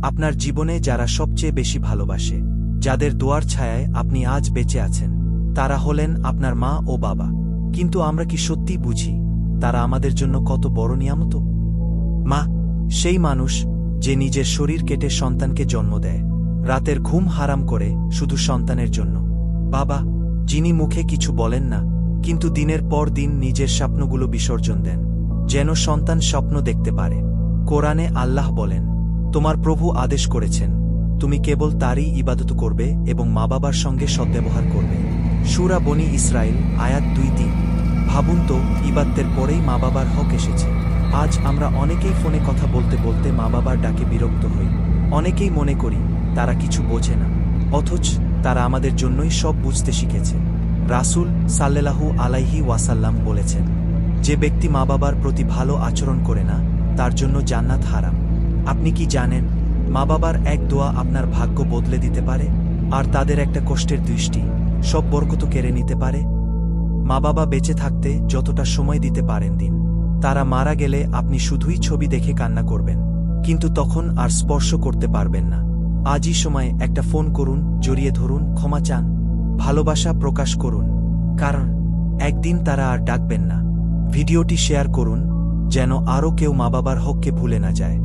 আপনার জীবনে যারা সবচেয়ে বেশি ভালোবাসে, যাদের দোয়ার ছায়ায় আপনি আজ বেঁচে আছেন, তারা হলেন আপনার মা ও বাবা। কিন্তু আমরা কি সত্যিই বুঝি তারা আমাদের জন্য কত বড় নিয়ামত? মা সেই মানুষ যে নিজের শরীর কেটে সন্তানকে জন্ম দেয়, রাতের ঘুম হারাম করে শুধু সন্তানের জন্য। বাবা যিনি মুখে কিছু বলেন না, কিন্তু দিনের পর দিন নিজের স্বপ্নগুলো বিসর্জন দেন যেন সন্তান স্বপ্ন দেখতে পারে। কোরআনে আল্লাহ বলেন, তোমার প্রভু আদেশ করেছেন তুমি কেবল তারই ইবাদত করবে এবং মা বাবার সঙ্গে সদ্ব্যবহার করবে। সূরা বনী ইসরাইল আয়াত 2-3। ভাবুন তো, ইবাদতের পরেই মা বাবার হক এসেছে। আজ আমরা অনেকেই ফোনে কথা বলতে বলতে মা বাবার ডাকে বিরক্ত হই। অনেকেই মনে করি তারা কিছু বোঝে না, অথচ তারা আমাদের জন্যই সব বুঝতে শিখেছে। রাসূল সাল্লাল্লাহু আলাইহি ওয়াসাল্লাম বলেছেন, যে ব্যক্তি মা বাবার প্রতি ভালো আচরণ করে না তার জন্য জান্নাত হারাম। আপনি কি জানেন মা বাবার এক দোয়া আপনার ভাগ্য বদলে দিতে পারে, আর তাদের একটা কষ্টের দৃষ্টি সব বরকত কেড়ে নিতে পারে? মা বাবা বেঁচে থাকতে যতটা সময় দিতে পারেন দিন। তারা মারা গেলে আপনি শুধুই ছবি দেখে কান্না করবেন, কিন্তু তখন আর স্পর্শ করতে পারবেন না। আজই সময় একটা ফোন করুন, জড়িয়ে ধরুন, ক্ষমা চান, ভালোবাসা প্রকাশ করুন, কারণ একদিন তারা আর ডাকবেন না। ভিডিওটি শেয়ার করুন যেন আরও কেউ মা বাবার হককে ভুলে না যায়।